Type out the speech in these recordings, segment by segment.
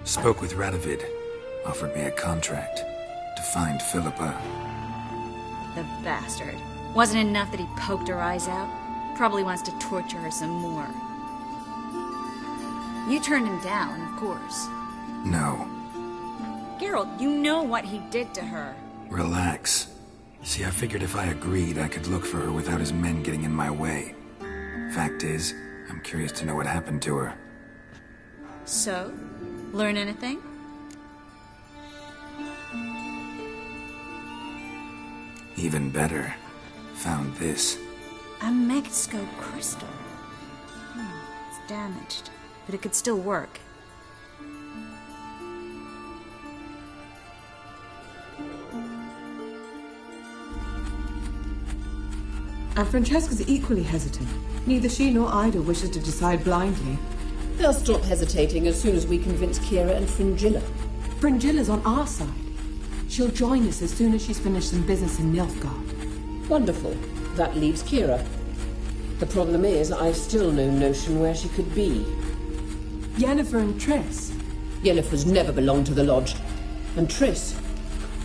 Spoke with Radovid. Offered me a contract to find Philippa. The bastard. Wasn't enough that he poked her eyes out? Probably wants to torture her some more. You turned him down, of course. No. Geralt, you know what he did to her. Relax. See, I figured if I agreed, I could look for her without his men getting in my way. Fact is, I'm curious to know what happened to her. So? Learn anything? Even better. Found this. A Megascope crystal. It's damaged, but it could still work. And Francesca's equally hesitant. Neither she nor Ida wishes to decide blindly. They'll stop hesitating as soon as we convince Kira and Fringilla. Fringilla's on our side. She'll join us as soon as she's finished some business in Nilfgaard. Wonderful. That leaves Kira. The problem is, I've still no notion where she could be. Yennefer and Triss. Yennefer's never belonged to the Lodge. And Triss...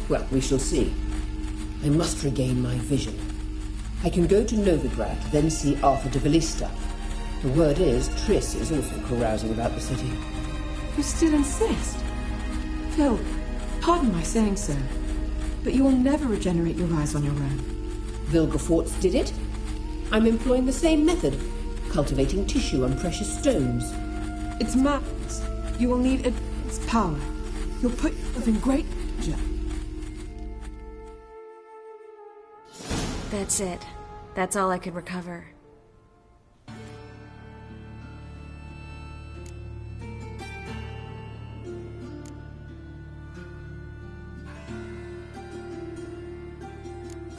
well, we shall see. I must regain my vision. I can go to Novigrad, then see Arthur de Valista. The word is, Triss is also carousing about the city. You still insist? Phil, pardon my saying so, but you will never regenerate your eyes on your own. Vilgefortz did it. I'm employing the same method, cultivating tissue and precious stones. It's madness. You will need advanced power. You'll put yourself in great danger. That's it. That's all I could recover.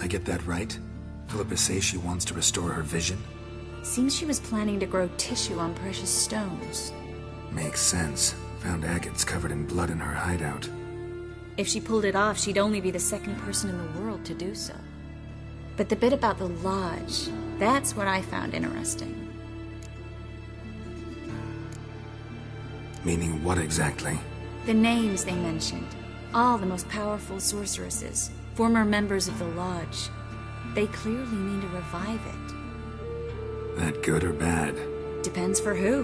I get that right? Philippa says she wants to restore her vision? Seems she was planning to grow tissue on precious stones. Makes sense. Found agates covered in blood in her hideout. If she pulled it off, she'd only be the second person in the world to do so. But the bit about the Lodge, that's what I found interesting. Meaning what exactly? The names they mentioned. All the most powerful sorceresses, former members of the Lodge. They clearly mean to revive it. That good or bad? Depends for who.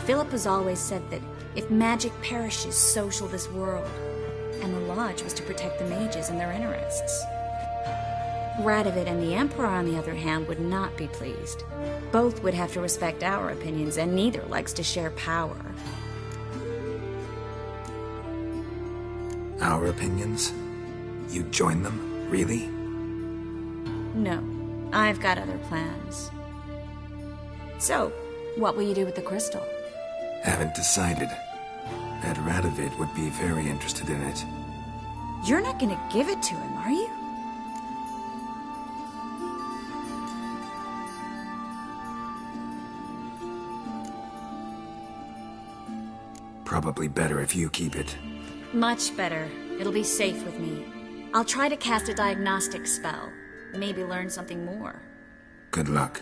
Philip has always said that if magic perishes, so shall this world. And the Lodge was to protect the mages and their interests. Radovid and the Emperor, on the other hand, would not be pleased. Both would have to respect our opinions, and neither likes to share power. Our opinions? You join them? Really? No, I've got other plans. So, what will you do with the crystal? Haven't decided. Bet Radovid would be very interested in it. You're not gonna give it to him, are you? Probably better if you keep it. Much better. It'll be safe with me. I'll try to cast a diagnostic spell. Maybe learn something more. Good luck.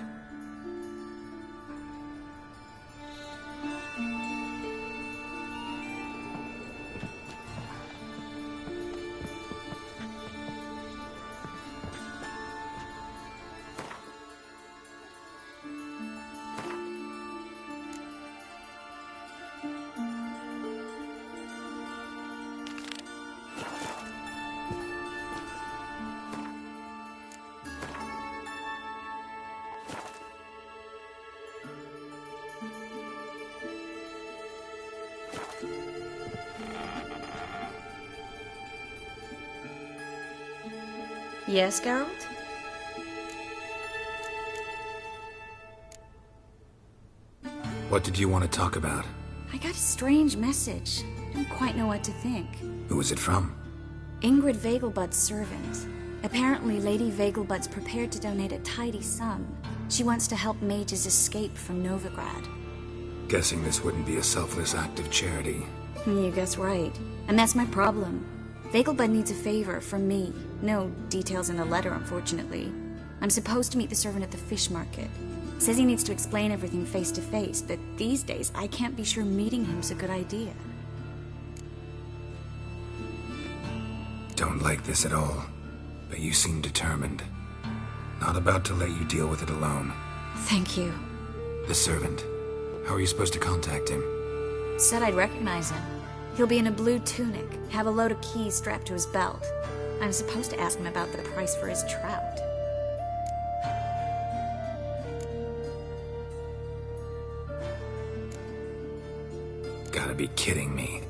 Yes, Geralt? What did you want to talk about? I got a strange message. Don't quite know what to think. Who was it from? Ingrid Vegelbud's servant. Apparently, Lady Vegelbud's prepared to donate a tidy sum. She wants to help mages escape from Novigrad. Guessing this wouldn't be a selfless act of charity. You guess right. And that's my problem. Vegelbud needs a favor from me. No details in the letter, unfortunately. I'm supposed to meet the servant at the fish market. Says he needs to explain everything face to face, but these days I can't be sure meeting him's a good idea. Don't like this at all, but you seem determined. Not about to let you deal with it alone. Thank you. The servant. How are you supposed to contact him? Said I'd recognize him. He'll be in a blue tunic, have a load of keys strapped to his belt. I'm supposed to ask him about the price for his trout. Gotta be kidding me.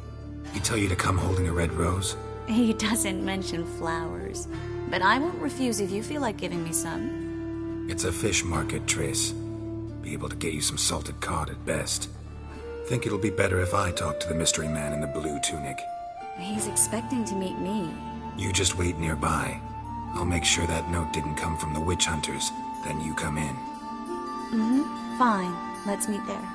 He tell you to come holding a red rose? He doesn't mention flowers, but I won't refuse if you feel like giving me some. It's a fish market, Triss. Be able to get you some salted cod at best. Think it'll be better if I talk to the mystery man in the blue tunic. He's expecting to meet me. You just wait nearby. I'll make sure that note didn't come from the witch hunters. Then you come in. Fine. Let's meet there.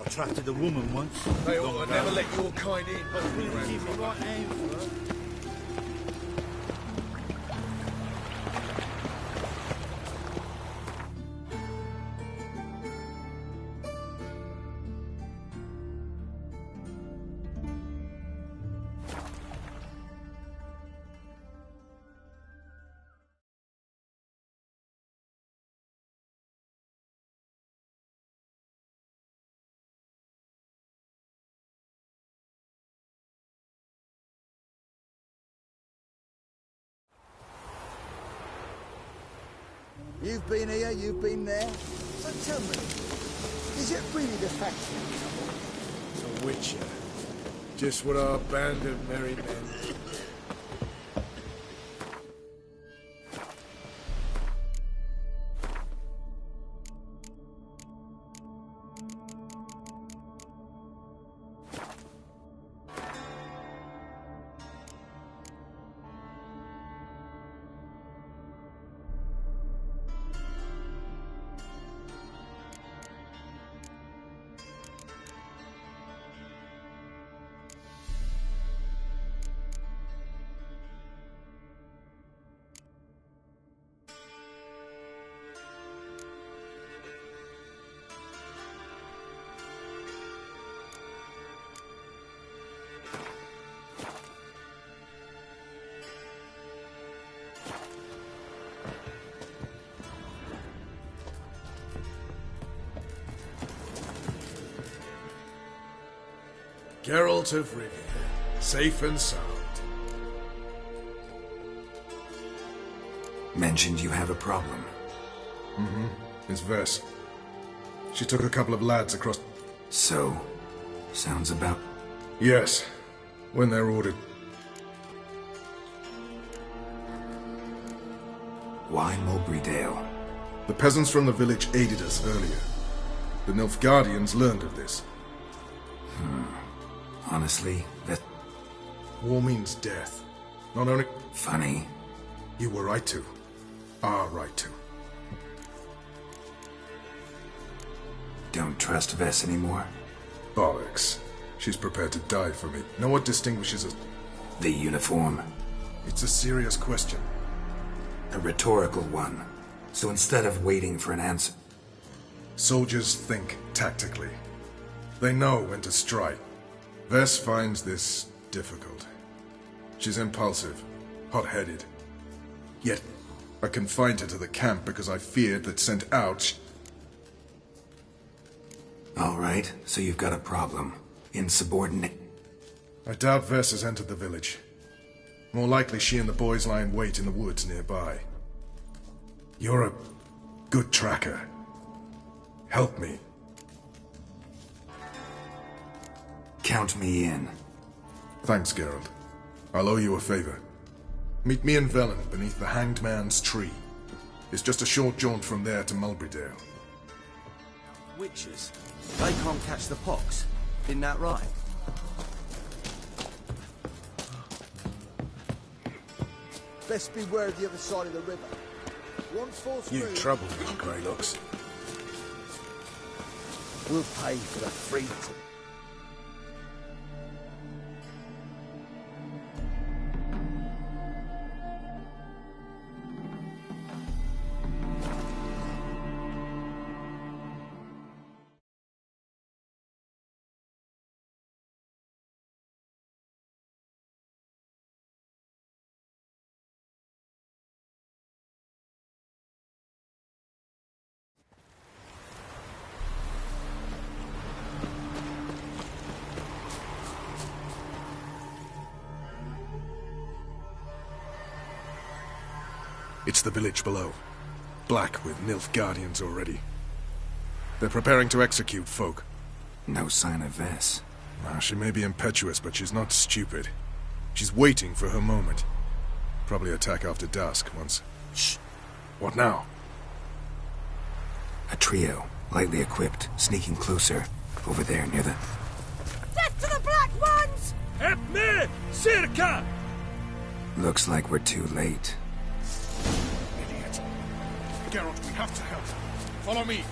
Attracted a woman once. They ought to never let your kind in. But really keep me right hand for her. You've been here, you've been there. So tell me, is it really the fact The Witcher. Just what our band of merry men. Geralt of Rivia, safe and sound. Mentioned you have a problem. It's Vess. She took a couple of lads across... So, sounds about... Yes, when they're ordered. Why Mulberrydale? The peasants from the village aided us earlier. The Nilfgaardians learned of this. Honestly, that... War means death. Not only... Funny. You were right to. Are right to. Don't trust Vess anymore? Bollocks. She's prepared to die for me. Know what distinguishes us? The uniform. It's a serious question. A rhetorical one. So instead of waiting for an answer... Soldiers think tactically. They know when to strike. Vess finds this difficult. She's impulsive, hot-headed. Yet, I confined her to the camp because I feared that sent out... All right, so you've got a problem. Insubordinate. I doubt Vess has entered the village. More likely she and the boys lie in wait in the woods nearby. You're a good tracker. Help me. Count me in. Thanks, Geralt. I'll owe you a favor. Meet me and Velen beneath the Hanged Man's tree. It's just a short jaunt from there to Mulberrydale. Witches? They can't catch the pox. Isn't that right? Best beware of the other side of the river. One false You move... trouble with the grey looks. We'll pay for the freedom. It's the village below. Black with Nilfgaardians already. They're preparing to execute folk. No sign of Vess. She may be impetuous, but she's not stupid. She's waiting for her moment. Probably attack after dusk once... Shh! What now? A trio, lightly equipped, sneaking closer. Over there, near the... Death to the Black Ones! Help me! Circa! Looks like we're too late. Idiot. Geralt, we have to help. Follow me.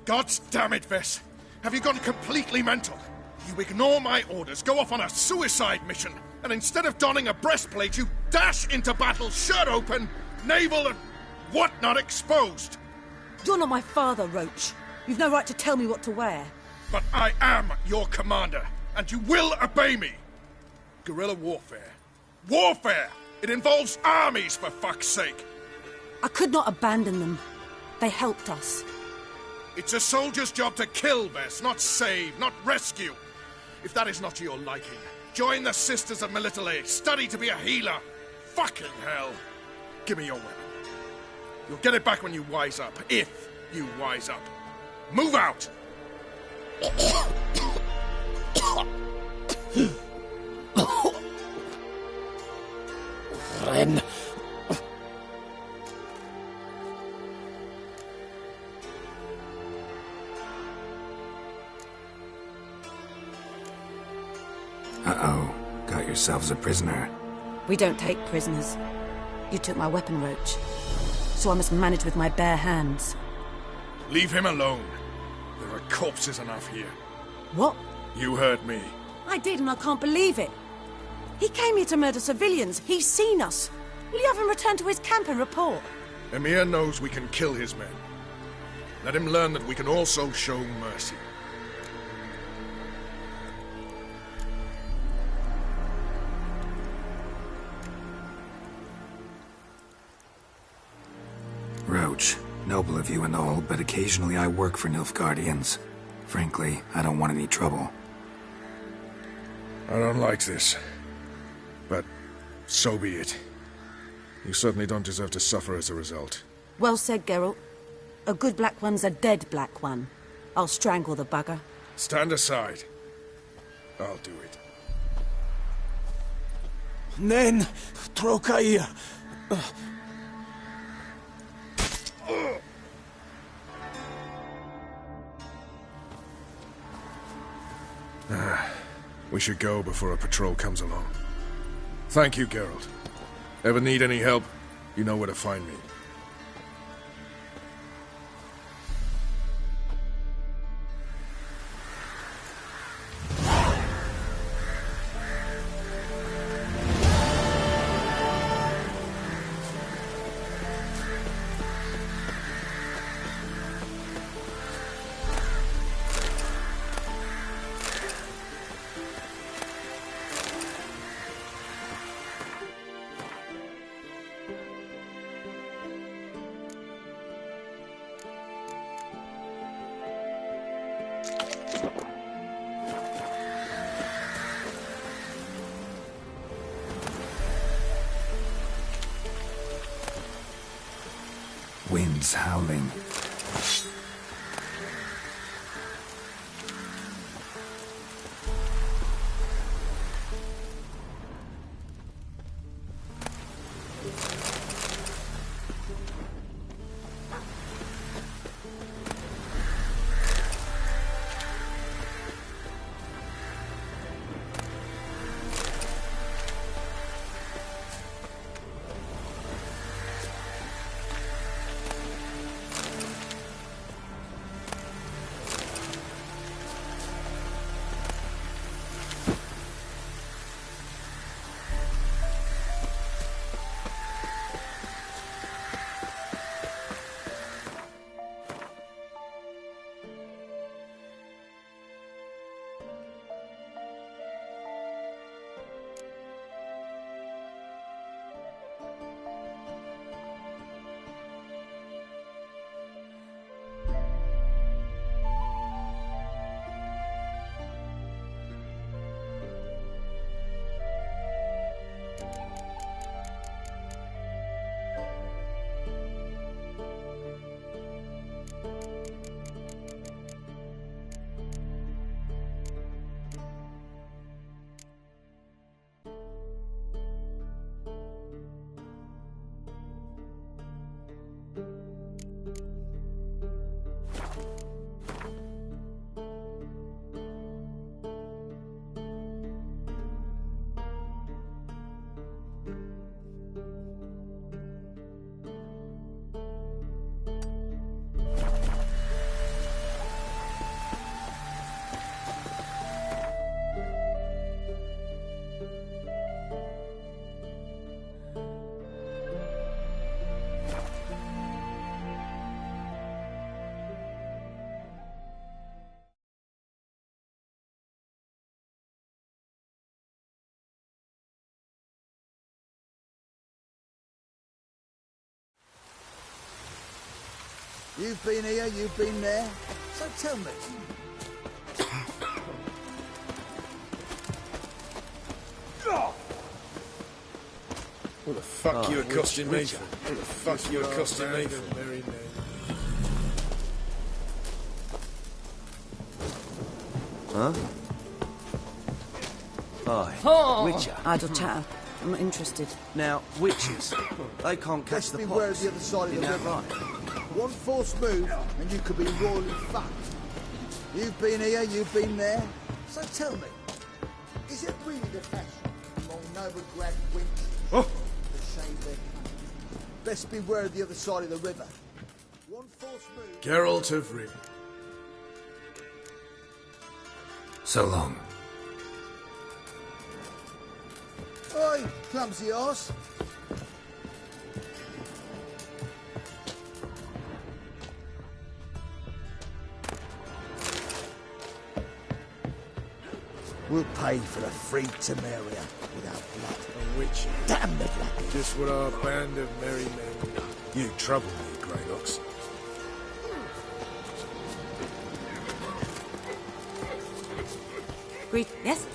God damn it, Vess! Have you gone completely mental? You ignore my orders, go off on a suicide mission, and instead of donning a breastplate, you dash into battle, shirt open, navel and whatnot exposed! You're not my father, Roach. You've no right to tell me what to wear. But I am your commander, and you will obey me! Guerrilla warfare. Warfare! It involves armies, for fuck's sake! I could not abandon them. They helped us. It's a soldier's job to kill, Vess, not save, not rescue. If that is not to your liking, join the Sisters of Melitele, study to be a healer. Fucking hell. Give me your weapon. You'll get it back when you wise up, if you wise up. Move out! Ren. Uh-oh. Got yourselves a prisoner. We don't take prisoners. You took my weapon, Roach. So I must manage with my bare hands. Leave him alone. There are corpses enough here. What? You heard me. I did, and I can't believe it. He came here to murder civilians. He's seen us. Will you have him return to his camp and report? Emir knows we can kill his men. Let him learn that we can also show mercy. Roach, noble of you and all, but occasionally I work for Nilfgaardians. Frankly, I don't want any trouble. I don't like this. But so be it. You certainly don't deserve to suffer as a result. Well said, Geralt. A good black one's a dead black one. I'll strangle the bugger. Stand aside. I'll do it. Nen, Trokaia. We should go before a patrol comes along. Thank you, Geralt. Ever need any help, you know where to find me. Winds howling. You've been here, you've been there. So tell me. What the fuck you accosting me for? What the fuck you accosting me for? Huh? Aye. Oh. Witcher. Idle chatter. I'm not interested. Now, witches, they can't catch Best the beware pox. of the other side of Isn't the that river. right? One false move and you could be royally fucked. You've been here, you've been there. So tell me, is it really the fashion among Novigrad wenches to shave their cunts? Best beware of the other side of the river. One false move... Geralt of Rivia. So long. Oi, clumsy horse. We'll pay for the free Temeria without blood. A witch. Damn the blood. Just what our band of merry men. You trouble me, Greylox. Greet. Yes?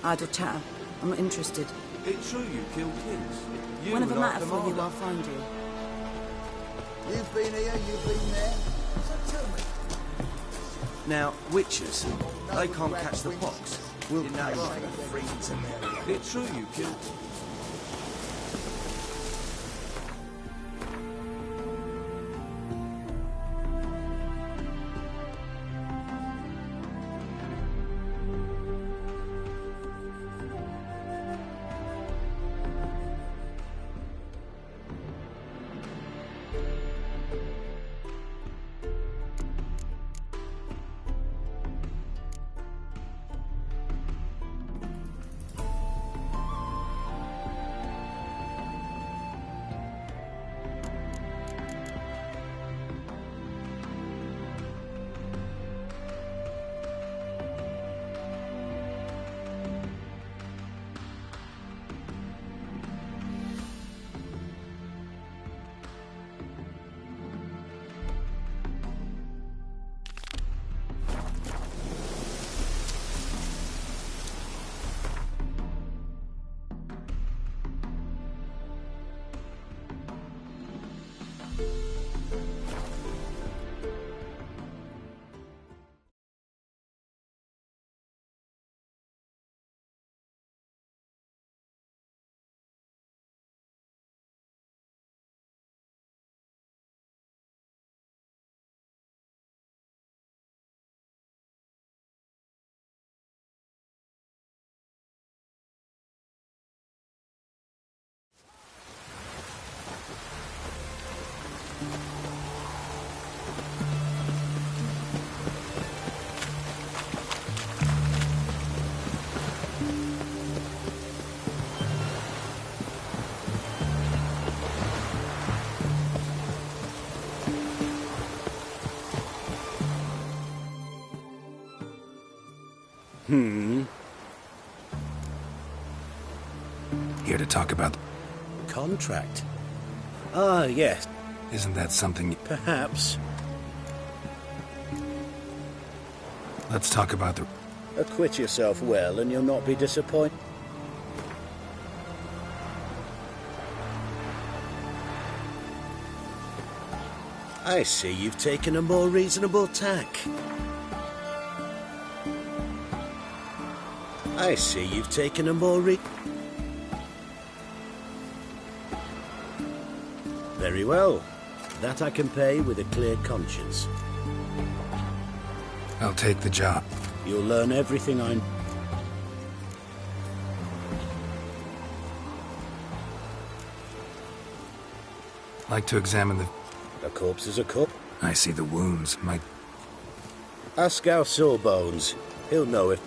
Idle chatter. I'm not interested. It's true you killed kids. You Whenever and matter for you, Arthur I'll find you. You've been here, you've been there. So tell me. Now, witches, they can't catch the pox. We'll pay for the free Temeria. It's true you killed... Here to talk about... Contract? Ah, yes. Isn't that something... Perhaps. Let's talk about the... Acquit yourself well and you'll not be disappointed. I see you've taken a more reasonable tack. I see you've taken a more Very well. That I can pay with a clear conscience. I'll take the job. You'll learn everything I... Like to examine the... A corpse is a corpse. I see the wounds. Might... Ask our Sawbones. He'll know if...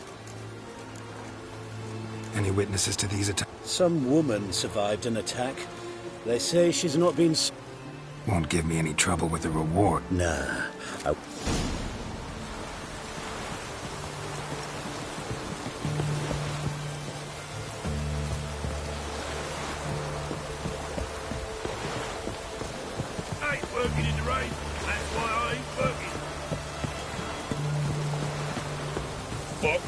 Any witnesses to these attacks? Some woman survived an attack. They say she's not been... Won't give me any trouble with the reward. Nah. I ain't working in the rain. That's why I ain't working. Fuck.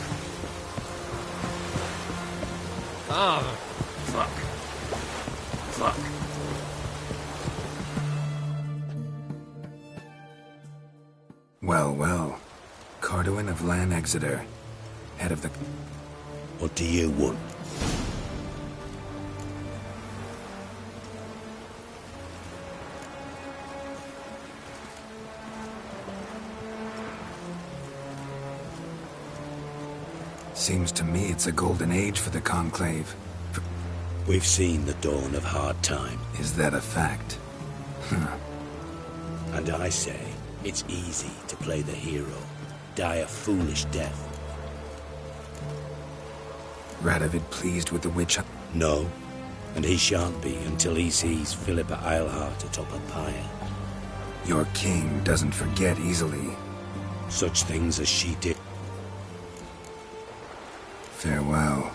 Ah, fuck. Fuck. Well, well. Carduin of Lan Exeter. Head of the... What do you want? Seems to me it's a golden age for the Conclave. We've seen the dawn of hard time. Is that a fact? Huh. And I say, It's easy to play the hero, die a foolish death. Radovid pleased with the witch hunt? No, and he shan't be until he sees Philippa Eilhart atop a pyre. Your king doesn't forget easily. Such things as she did. Farewell.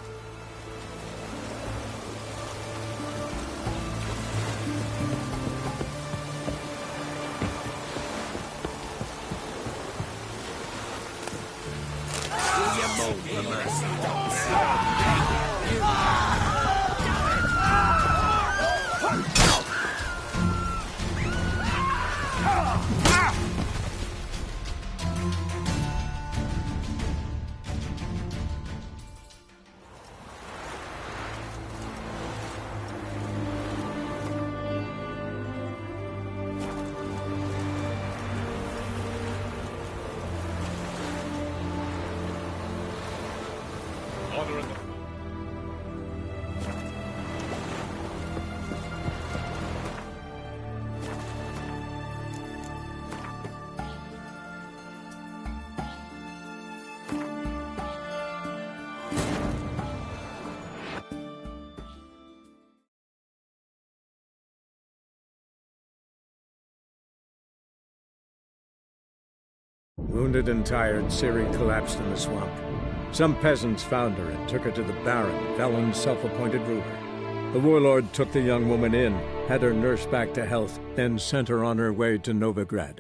Wounded and tired, Ciri collapsed in the swamp. Some peasants found her and took her to the Baron, Velen's self-appointed ruler. The warlord took the young woman in, had her nursed back to health, then sent her on her way to Novigrad.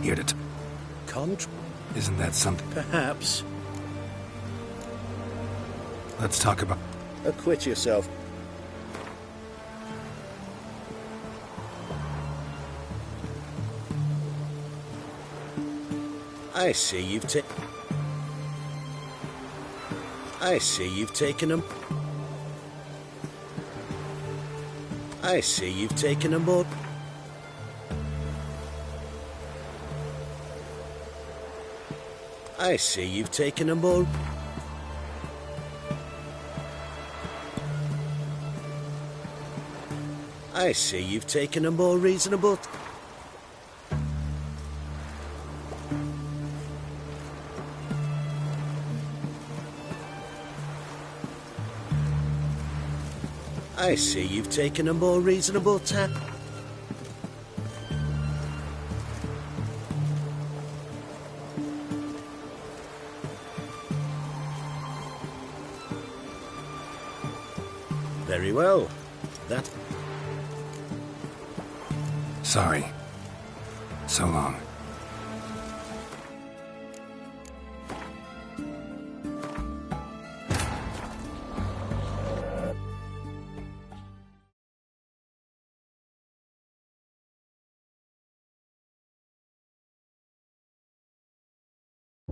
Here to Isn't that something? Perhaps. Let's talk about... Acquit yourself. I see you've taken a... I see you've taken a more... I see you've taken a more... I see you've taken a more reasonable... I see you've taken a more reasonable tack. Very well. That... Sorry. So long.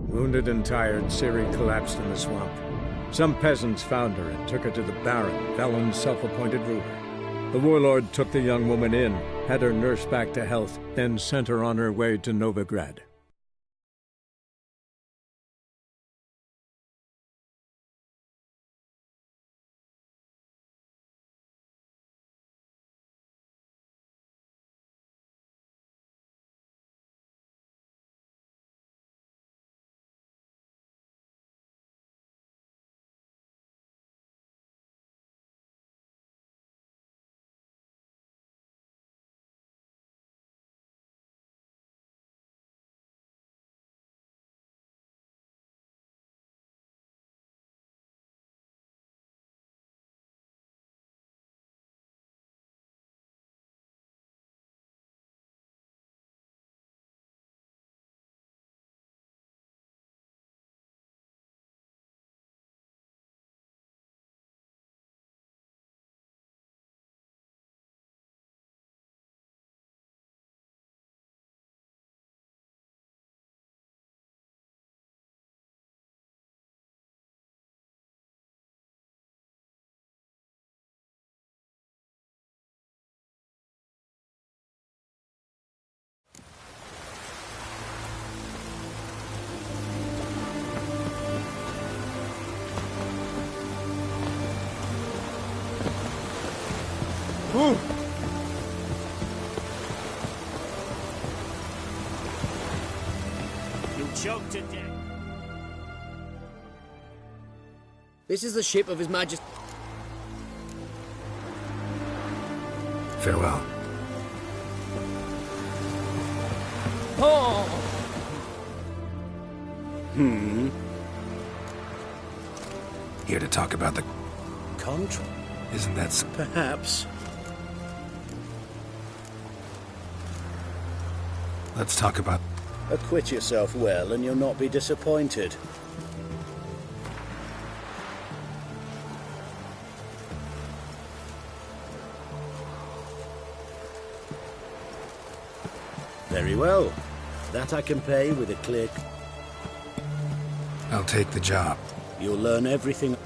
Wounded and tired, Ciri collapsed in the swamp. Some peasants found her and took her to the Baron, Velen's self-appointed ruler. The warlord took the young woman in, had her nursed back to health, then sent her on her way to Novigrad. You choked to death. This is the ship of His Majesty. Farewell. Oh! Here to talk about the... Contract? Isn't that... Perhaps. Let's talk about... Acquit yourself well and you'll not be disappointed. Very well. That I can pay with a clear... I'll take the job. You'll learn everything...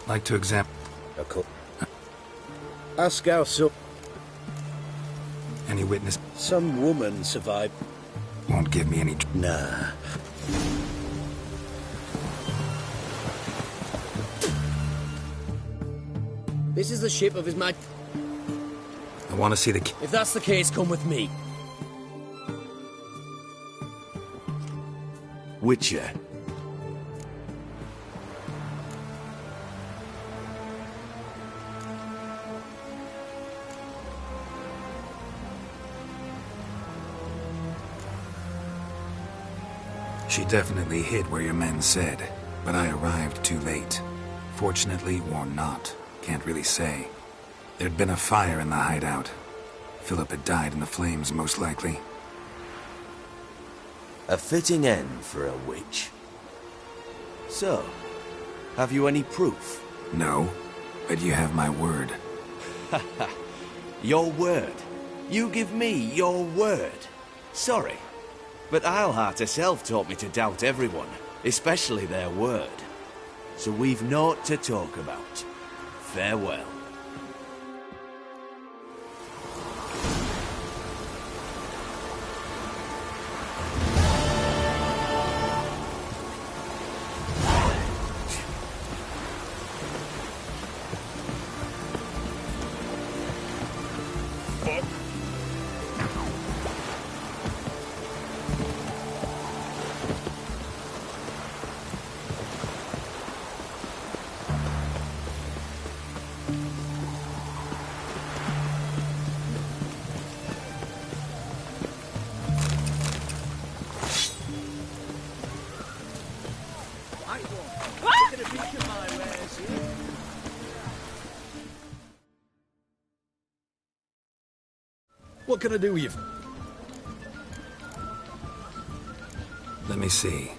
Like to examine... Ask our Any witness... Some woman survived... Won't give me any... Nah. This is the ship of His Majesty. I want to see the... If that's the case, come with me. Witcher. She definitely hid where your men said, but I arrived too late. Fortunately or not, can't really say. There'd been a fire in the hideout. Philip had died in the flames, most likely. A fitting end for a witch. So, have you any proof? No, but you have my word. Your word? You give me your word? Sorry, but Eilhart herself taught me to doubt everyone, especially their word. So we've naught to talk about. Farewell. What can I do with you? Let me see.